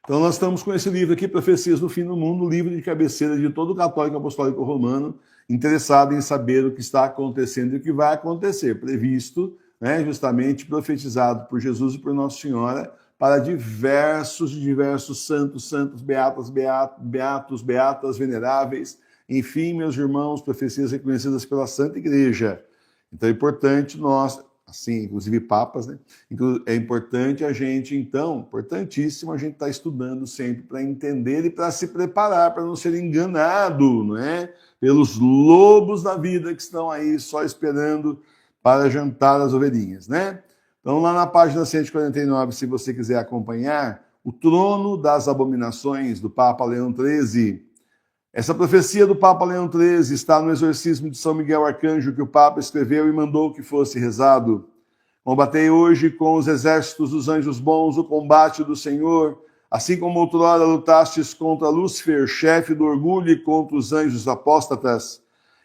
Então nós estamos com esse livro aqui, Profecias do Fim do Mundo, livro de cabeceira de todo católico apostólico romano, interessado em saber o que está acontecendo e o que vai acontecer, previsto, né, justamente profetizado por Jesus e por Nossa Senhora, para diversos santos, beatas, veneráveis, enfim, meus irmãos, profecias reconhecidas pela Santa Igreja. Então é importante nós, assim, inclusive papas, né? É importante a gente, então, importantíssimo a gente estar estudando sempre para entender e para se preparar, para não ser enganado, não é? Pelos lobos da vida que estão aí só esperando para jantar as ovelhinhas, né? Então, lá na página 149, se você quiser acompanhar, o trono das abominações do Papa Leão XIII. Essa profecia do Papa Leão XIII está no exorcismo de São Miguel Arcanjo, que o Papa escreveu e mandou que fosse rezado. Combatei hoje com os exércitos dos anjos bons o combate do Senhor, assim como outrora lutastes contra Lúcifer, chefe do orgulho, e contra os anjos apóstatas.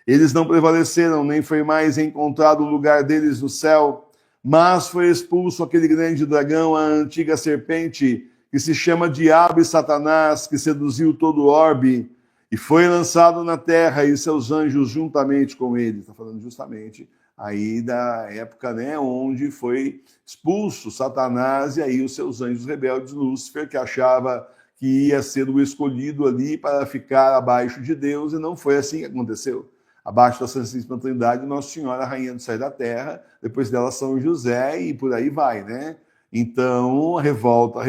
Eles não prevaleceram, nem foi mais encontrado o lugar deles no céu, mas foi expulso aquele grande dragão, a antiga serpente, que se chama Diabo e Satanás, que seduziu todo o orbe, e foi lançado na terra, e seus anjos juntamente com ele. Está falando justamente aí da época, né, onde foi expulso Satanás, e aí os seus anjos rebeldes, Lúcifer, que achava que ia ser o escolhido ali para ficar abaixo de Deus, e não foi assim que aconteceu. Abaixo da Santíssima Trindade, Nossa Senhora, a Rainha do Céu e da Terra, depois dela São José, e por aí vai, né? Então, revolta,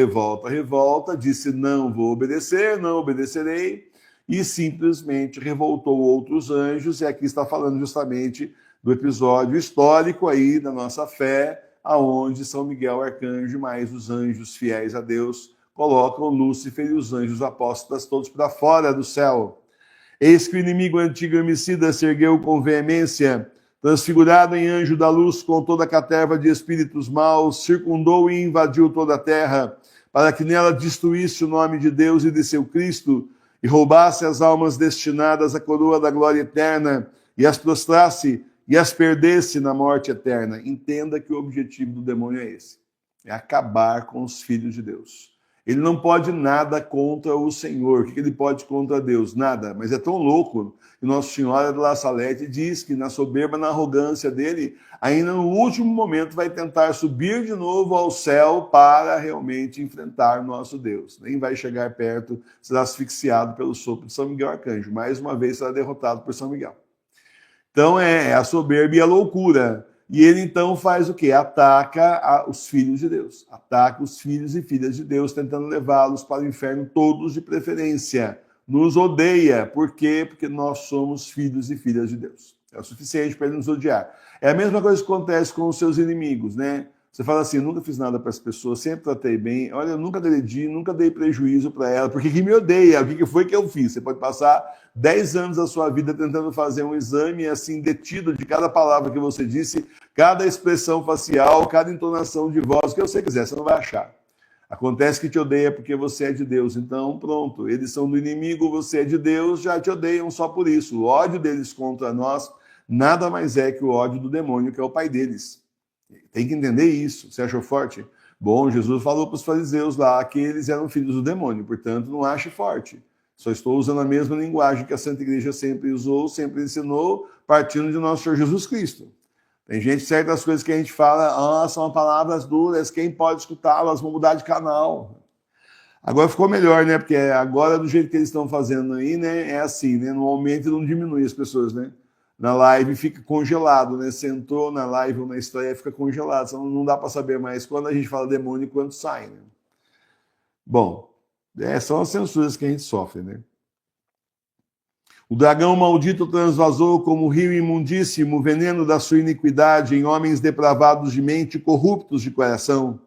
disse não vou obedecer, não obedecerei, e simplesmente revoltou outros anjos, e aqui está falando justamente do episódio histórico aí da nossa fé, aonde São Miguel Arcanjo, mais os anjos fiéis a Deus, colocam Lúcifer e os anjos apóstolos todos para fora do céu. Eis que o inimigo antigo homicida se ergueu com veemência, transfigurado em anjo da luz com toda a caterva de espíritos maus, circundou e invadiu toda a terra, para que nela destruísse o nome de Deus e de seu Cristo, e roubasse as almas destinadas à coroa da glória eterna, e as prostrasse e as perdesse na morte eterna. Entenda que o objetivo do demônio é esse, é acabar com os filhos de Deus. Ele não pode nada contra o Senhor. O que ele pode contra Deus? Nada. Mas é tão louco que Nossa Senhora de La Salete diz que na soberba, na arrogância dele, ainda no último momento vai tentar subir de novo ao céu para realmente enfrentar o nosso Deus. Nem vai chegar perto, será asfixiado pelo sopro de São Miguel Arcanjo. Mais uma vez será derrotado por São Miguel. Então é a soberba e a loucura. E ele então faz o quê? Ataca os filhos de Deus. Ataca os filhos e filhas de Deus, tentando levá-los para o inferno, todos de preferência. Nos odeia. Por quê? Porque nós somos filhos e filhas de Deus. É o suficiente para ele nos odiar. É a mesma coisa que acontece com os seus inimigos, né? Você fala assim, eu nunca fiz nada para as pessoas, sempre tratei bem, olha, eu nunca agredi, nunca dei prejuízo para ela, porque que me odeia, o que foi que eu fiz? Você pode passar 10 anos da sua vida tentando fazer um exame assim, detido de cada palavra que você disse, cada expressão facial, cada entonação de voz, o que você quiser, você não vai achar. Acontece que te odeia porque você é de Deus, então pronto, eles são do inimigo, você é de Deus, já te odeiam só por isso. O ódio deles contra nós nada mais é que o ódio do demônio, que é o pai deles. Tem que entender isso. Você achou forte? Bom, Jesus falou para os fariseus lá que eles eram filhos do demônio, portanto, não ache forte. Só estou usando a mesma linguagem que a Santa Igreja sempre usou, sempre ensinou, partindo de nosso Senhor Jesus Cristo. Tem gente, certas coisas que a gente fala, são palavras duras, quem pode escutá-las, vão mudar de canal. Agora ficou melhor, né? Porque agora, do jeito que eles estão fazendo aí, né? É assim, né? Não aumenta e não diminui as pessoas, né? Na live fica congelado, né? Você entrou na live ou na estreia, fica congelado. Então não dá para saber mais quando a gente fala demônio e quando sai, né? Bom, são as censuras que a gente sofre, né? O dragão maldito transvasou como rio imundíssimo o veneno da sua iniquidade em homens depravados de mente, corruptos de coração.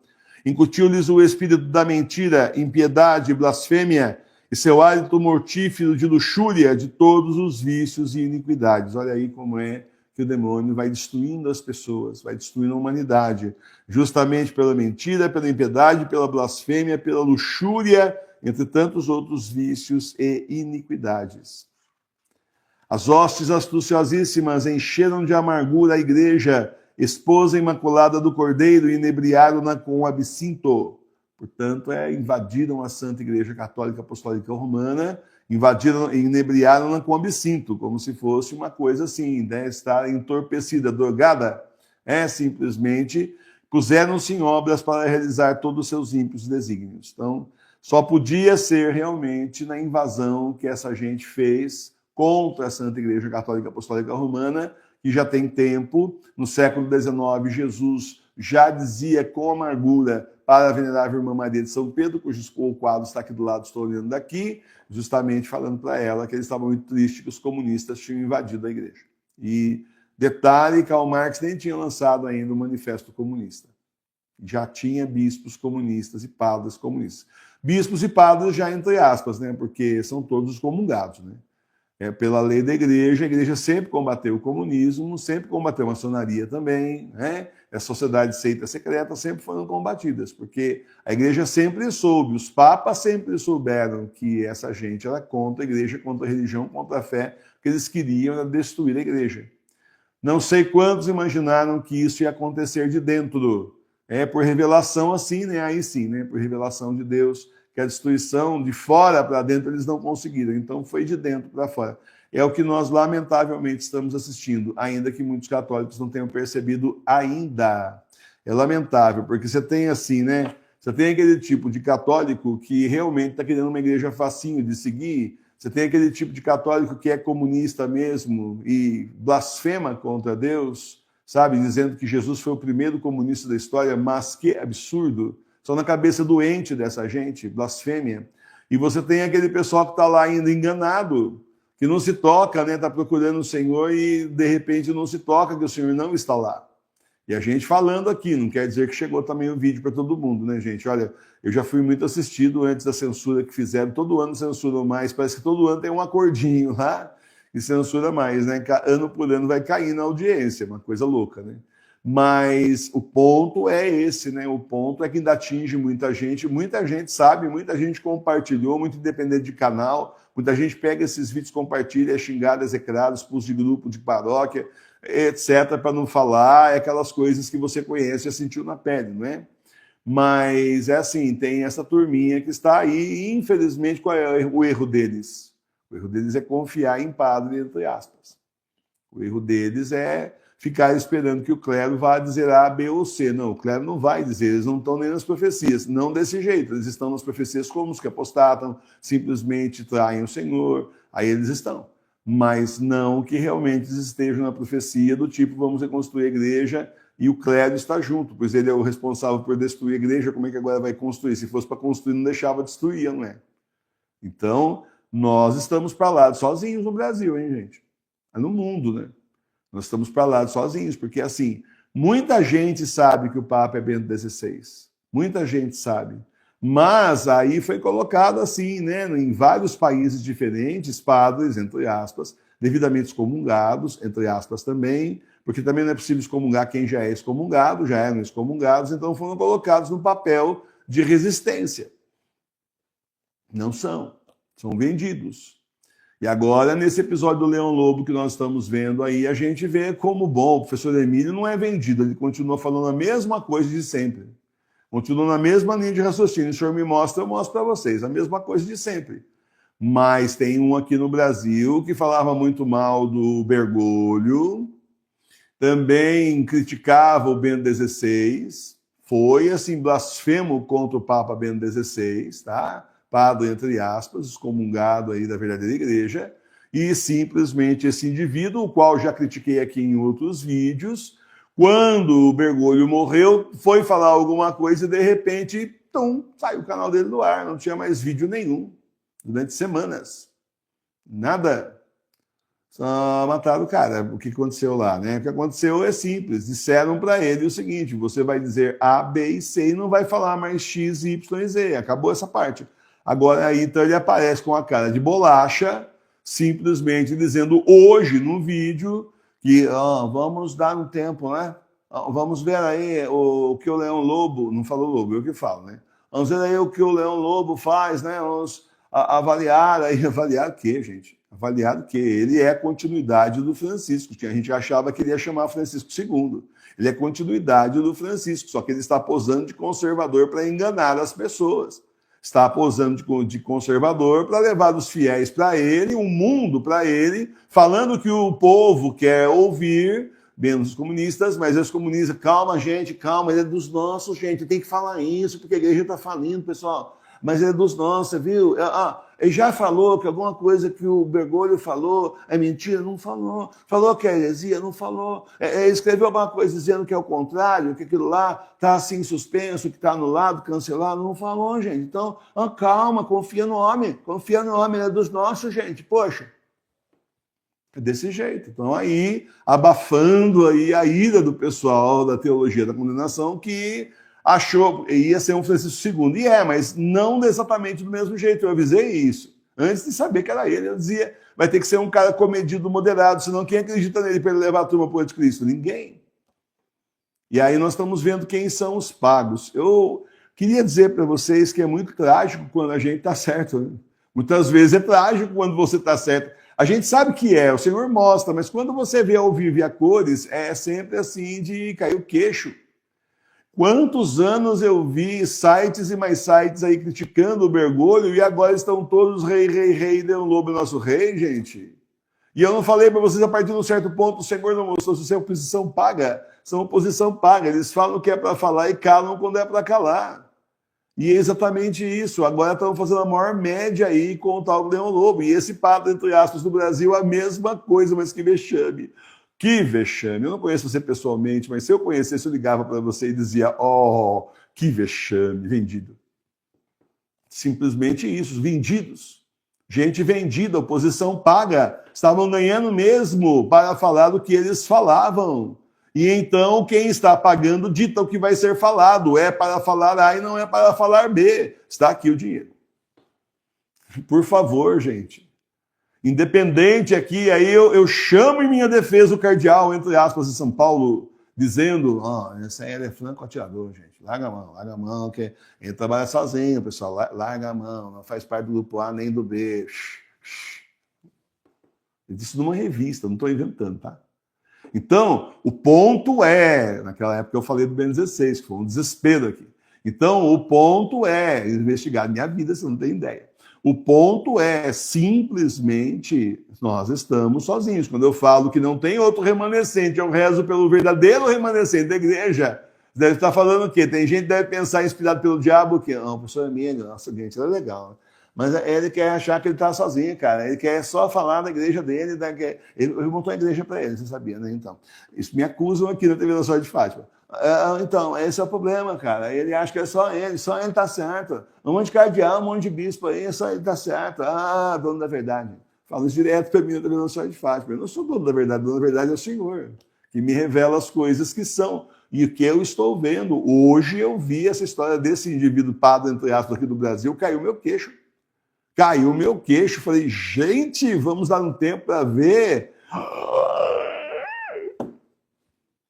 Incutiu-lhes o espírito da mentira, impiedade e blasfêmia, e seu hálito mortífero de luxúria, de todos os vícios e iniquidades. Olha aí como é que o demônio vai destruindo as pessoas, vai destruindo a humanidade, justamente pela mentira, pela impiedade, pela blasfêmia, pela luxúria, entre tantos outros vícios e iniquidades. As hostes astuciosíssimas encheram de amargura a igreja, esposa imaculada do Cordeiro, e inebriaram-na com o absinto. Portanto, invadiram a Santa Igreja Católica Apostólica Romana, invadiram e inebriaram-na com absinto, como se fosse uma coisa assim, né? Estar entorpecida, drogada, simplesmente puseram-se em obras para realizar todos os seus ímpios desígnios. Então, só podia ser realmente na invasão que essa gente fez contra a Santa Igreja Católica Apostólica Romana, que já tem tempo. No século XIX, Jesus já dizia com amargura para a venerável irmã Maria de São Pedro, cujo quadro está aqui do lado, estou olhando daqui, justamente falando para ela que eles estavam muito tristes que os comunistas tinham invadido a igreja. E detalhe, Karl Marx nem tinha lançado ainda o Manifesto Comunista. Já tinha bispos comunistas e padres comunistas. Bispos e padres já entre aspas, né? Porque são todos comungados, né? Pela lei da igreja, a igreja sempre combateu o comunismo, sempre combateu a maçonaria também, né? As sociedades sectas secretas sempre foram combatidas, porque a igreja sempre soube, os papas sempre souberam que essa gente era contra a igreja, contra a religião, contra a fé, que eles queriam destruir a igreja. Não sei quantos imaginaram que isso ia acontecer de dentro, por revelação assim, né? Aí sim, né? Por revelação de Deus, que a destruição de fora para dentro eles não conseguiram, então foi de dentro para fora. É o que nós, lamentavelmente, estamos assistindo, ainda que muitos católicos não tenham percebido ainda. É lamentável, porque você tem assim, né? Você tem aquele tipo de católico que realmente está querendo uma igreja facinho de seguir, você tem aquele tipo de católico que é comunista mesmo e blasfema contra Deus, sabe? Dizendo que Jesus foi o primeiro comunista da história, mas que absurdo. Só na cabeça doente dessa gente, blasfêmia. E você tem aquele pessoal que está lá ainda enganado, que não se toca, né? Está procurando o Senhor e de repente não se toca que o Senhor não está lá. E a gente falando aqui, não quer dizer que chegou também o vídeo para todo mundo, né, gente? Olha, eu já fui muito assistido antes da censura que fizeram, todo ano censuram mais, parece que todo ano tem um acordinho lá e censura mais, né? Ano por ano vai caindo a audiência, uma coisa louca, né? Mas o ponto é esse, né? O ponto é que ainda atinge muita gente sabe, muita gente compartilhou, muito independente de canal, muita gente pega esses vídeos, compartilha, é xingado, execrado, expulso de grupo, de paróquia, etc., para não falar, aquelas coisas que você conhece e sentiu na pele, não é? Mas é assim, tem essa turminha que está aí, e infelizmente, qual é o erro deles? O erro deles é confiar em padre, entre aspas. O erro deles é ficar esperando que o clero vá dizer A, B ou C. Não, o clero não vai dizer, eles não estão nem nas profecias, não desse jeito, eles estão nas profecias como os que apostatam, simplesmente traem o Senhor, aí eles estão. Mas não que realmente eles estejam na profecia do tipo, vamos reconstruir a igreja e o clero está junto, pois ele é o responsável por destruir a igreja, como é que agora vai construir? Se fosse para construir, não deixava destruir, não é? Então, nós estamos para lá sozinhos no Brasil, hein, gente? É no mundo, né? Nós estamos para lá sozinhos, porque assim, muita gente sabe que o Papa é Bento XVI. Muita gente sabe. Mas aí foi colocado assim, né, em vários países diferentes, padres, entre aspas, devidamente excomungados, entre aspas também, porque também não é possível excomungar quem já é excomungado, já eram excomungados, então foram colocados no papel de resistência. Não são vendidos. E agora, nesse episódio do Leão Lobo que nós estamos vendo aí, a gente vê como bom, o professor Emílio não é vendido, ele continua falando a mesma coisa de sempre. Continua na mesma linha de raciocínio. O senhor me mostra, eu mostro para vocês, a mesma coisa de sempre. Mas tem um aqui no Brasil que falava muito mal do Bergoglio, também criticava o Bento XVI, foi assim, blasfemo contra o Papa Bento XVI, tá? Padre, entre aspas, excomungado aí da verdadeira igreja, e simplesmente esse indivíduo, o qual já critiquei aqui em outros vídeos, quando o Bergoglio morreu, foi falar alguma coisa e de repente, saiu o canal dele do ar, não tinha mais vídeo nenhum, durante semanas. Nada. Só mataram o cara. O que aconteceu lá, né? O que aconteceu é simples. Disseram para ele o seguinte, você vai dizer A, B e C e não vai falar mais X, Y e Z. Acabou essa parte. Agora aí, então, ele aparece com a cara de bolacha, simplesmente dizendo hoje no vídeo que vamos dar um tempo, né? Vamos ver aí o que o Leão Lobo, não falou Lobo, eu que falo, né? Vamos ver aí o que o Leão Lobo faz, né? Vamos avaliar aí, avaliar o quê, gente? Avaliar o quê? Ele é a continuidade do Francisco, que a gente achava que ele ia chamar Francisco II. Ele é continuidade do Francisco, só que ele está posando de conservador para enganar as pessoas. Está posando de conservador para levar os fiéis para ele, o mundo para ele, falando que o povo quer ouvir, menos os comunistas, mas os comunistas, calma, gente, calma, ele é dos nossos, gente, tem que falar isso, porque a igreja está falindo, pessoal. Mas ele é dos nossos, viu? Ele já falou que alguma coisa que o Bergoglio falou é mentira? Não falou. Falou que é heresia? Não falou. Escreveu alguma coisa dizendo que é o contrário, que aquilo lá está assim suspenso, que está anulado, cancelado? Não falou, gente. Então, calma, confia no homem, ele é dos nossos, gente. Poxa, é desse jeito. Então, aí, abafando aí a ira do pessoal da teologia da condenação que achou que ia ser um Francisco II. E mas não exatamente do mesmo jeito. Eu avisei isso. Antes de saber que era ele, eu dizia, vai ter que ser um cara comedido, moderado, senão quem acredita nele para ele levar a turma para o anticristo? Ninguém. E aí nós estamos vendo quem são os pagos. Eu queria dizer para vocês que é muito trágico quando a gente está certo. Né? Muitas vezes é trágico quando você está certo. A gente sabe que o Senhor mostra, mas quando você vê ao vivo e a cores, é sempre assim de cair o queixo. Quantos anos eu vi sites e mais sites aí criticando o Bergoglio e agora estão todos rei, Leão Lobo, nosso rei, gente? E eu não falei para vocês a partir de um certo ponto, o Senhor não mostrou se é oposição paga. São oposição paga, eles falam o que é para falar e calam quando é para calar. E é exatamente isso, agora estão fazendo a maior média aí com o tal Leão Lobo. E esse padre, entre aspas, do Brasil, a mesma coisa, mas que vexame. Que vexame. Eu não conheço você pessoalmente, mas se eu conhecesse, eu ligava para você e dizia, que vexame, vendido. Simplesmente isso, vendidos. Gente vendida, oposição paga. Estavam ganhando mesmo para falar do que eles falavam. E então, quem está pagando dita o que vai ser falado. É para falar A e não é para falar B. Está aqui o dinheiro. Por favor, gente. Independente aqui, aí eu chamo em minha defesa o cardeal, entre aspas, de São Paulo, dizendo, esse aí é franco atirador, gente. Larga a mão, que ele trabalha sozinho, pessoal. Larga a mão, não faz parte do grupo A nem do B. Ele disse numa revista, não estou inventando, tá? Então, o ponto naquela época eu falei do Ben 16, que foi um desespero aqui. Então, o ponto investigar minha vida, você não tem ideia. O ponto simplesmente, nós estamos sozinhos. Quando eu falo que não tem outro remanescente, eu rezo pelo verdadeiro remanescente da igreja. Você deve estar falando o quê? Tem gente que deve pensar inspirado pelo diabo, que não, o professor Emílio, nossa, gente, é legal. Mas ele quer achar que ele está sozinho, cara. Ele quer só falar da igreja dele. Ele montou a igreja para ele, você sabia, né? Então, isso me acusam aqui na TV da Sorte de Fátima. Então, esse é o problema, cara. Ele acha que é só ele está certo. Um monte de cardeal, um monte de bispo aí, só ele está certo. Dono da verdade. Falo isso direto para mim na TV da Sorte de Fátima. Eu não sou dono da verdade é o Senhor, que me revela as coisas que são. E o que eu estou vendo. Hoje eu vi essa história desse indivíduo padre, entre aspas, aqui do Brasil, caiu meu queixo. Falei, gente, vamos dar um tempo para ver.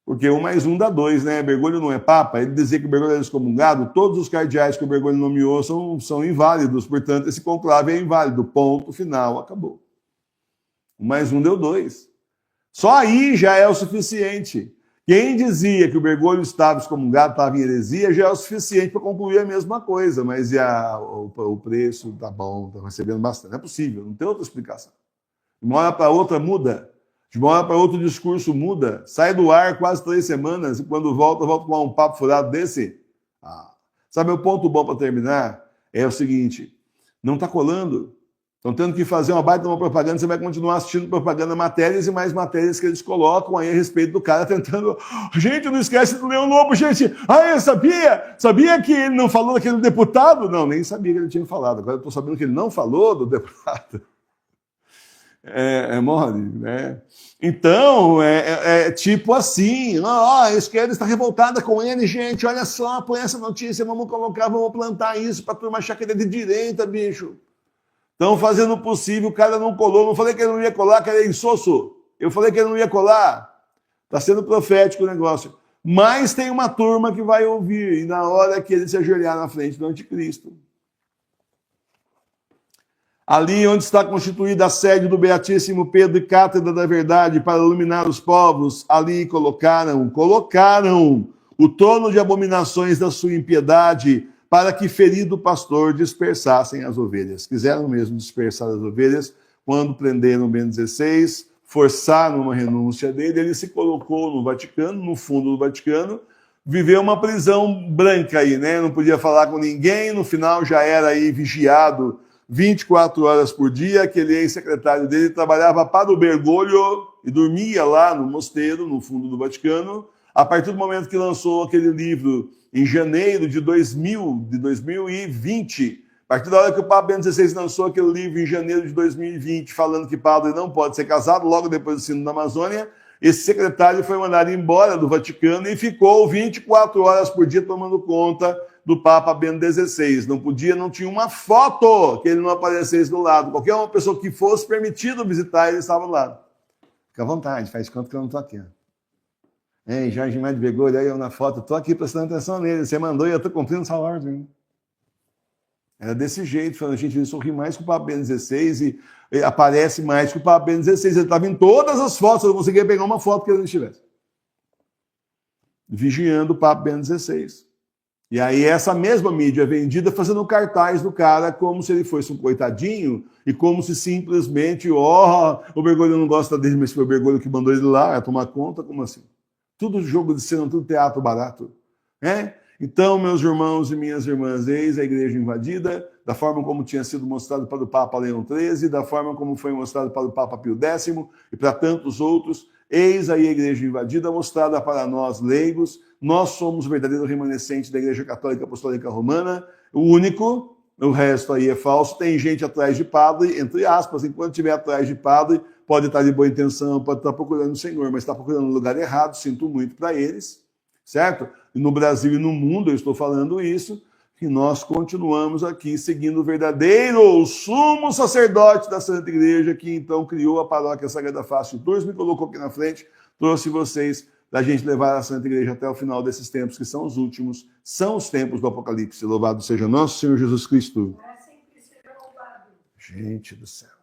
Porque 1 mais 1 dá 2, né? Bergoglio não é papa. Ele dizia que o Bergoglio era excomungado. Todos os cardeais que o Bergoglio nomeou são inválidos. Portanto, esse conclave é inválido. Ponto final. Acabou. 1 mais 1 deu 2. Só aí já é o suficiente. Quem dizia que o Bergoglio estava excomungado, estava em heresia, já é o suficiente para concluir a mesma coisa. Mas o preço tá bom, está recebendo bastante. Não é possível, não tem outra explicação. De uma hora para outra muda. De uma hora para outra o discurso muda. Sai do ar quase 3 semanas e quando volta com um papo furado desse. Sabe o ponto bom para terminar? É o seguinte, não está colando. Estão tendo que fazer uma baita de uma propaganda, você vai continuar assistindo propaganda, matérias e mais matérias que eles colocam aí a respeito do cara tentando... Gente, não esquece do Leão Lobo, gente! Eu sabia! Sabia que ele não falou daquele deputado? Não, nem sabia que ele tinha falado. Agora eu estou sabendo que ele não falou do deputado. É mole, né? Então, tipo assim, a esquerda está revoltada com ele, gente, olha só, põe essa notícia, vamos plantar isso para a turma achar que ele é de direita, bicho. Estão fazendo o possível, o cara não colou. Não falei que ele não ia colar, que ele é insosso. Eu falei que ele não ia colar. Está sendo profético o negócio. Mas tem uma turma que vai ouvir, e na hora que ele se ajoelhar na frente do anticristo. Ali onde está constituída a sede do Beatíssimo Pedro e Cátedra da Verdade para iluminar os povos, ali colocaram o trono de abominações da sua impiedade, para que ferido pastor dispersassem as ovelhas. Quiseram mesmo dispersar as ovelhas quando prenderam Bento XVI, forçaram uma renúncia dele, ele se colocou no Vaticano, no fundo do Vaticano, viveu uma prisão branca aí, né? Não podia falar com ninguém, no final já era aí vigiado 24 horas por dia. Aquele ex-secretário dele trabalhava para o Bergoglio e dormia lá no mosteiro, no fundo do Vaticano. A partir do momento que lançou aquele livro em janeiro de 2020, a partir da hora que o Papa Bento XVI lançou aquele livro em janeiro de 2020, falando que padre não pode ser casado, logo depois do Sínodo da Amazônia, esse secretário foi mandado embora do Vaticano e ficou 24 horas por dia tomando conta do Papa Bento XVI. Não tinha uma foto que ele não aparecesse do lado. Qualquer uma pessoa que fosse permitido visitar, ele estava do lado. Fica à vontade, faz conta que eu não estou aqui. Ei, Jorge Médio Bergoglio, aí eu na foto, estou aqui prestando atenção nele. Você mandou e eu estou cumprindo essa ordem. Era desse jeito, falando, gente, ele sorri mais que o Papa Bento XVI e aparece mais que o Papa Bento XVI. Ele estava em todas as fotos, eu não conseguia pegar uma foto que ele não estivesse. Vigiando o Papa Bento XVI. E aí essa mesma mídia vendida fazendo cartaz do cara como se ele fosse um coitadinho e como se simplesmente, o Bergoglio não gosta dele, mas foi o Bergoglio que mandou ele lá a tomar conta, como assim? Tudo jogo de cena, tudo teatro barato. Então, meus irmãos e minhas irmãs, eis a igreja invadida, da forma como tinha sido mostrado para o Papa Leão XIII, da forma como foi mostrado para o Papa Pio X e para tantos outros. Eis aí a igreja invadida, mostrada para nós leigos. Nós somos o verdadeiro remanescente da Igreja Católica Apostólica Romana, o único, o resto aí é falso. Tem gente atrás de padre, entre aspas, enquanto estiver atrás de padre, pode estar de boa intenção, pode estar procurando o Senhor, mas está procurando no lugar errado, sinto muito para eles, certo? E no Brasil e no mundo eu estou falando isso, que nós continuamos aqui seguindo o verdadeiro sumo sacerdote da Santa Igreja, que então criou a paróquia Sagrada Face de Tours, me colocou aqui na frente, trouxe vocês da gente levar a Santa Igreja até o final desses tempos, que são os últimos, são os tempos do Apocalipse. Louvado seja nosso Senhor Jesus Cristo. Gente do céu.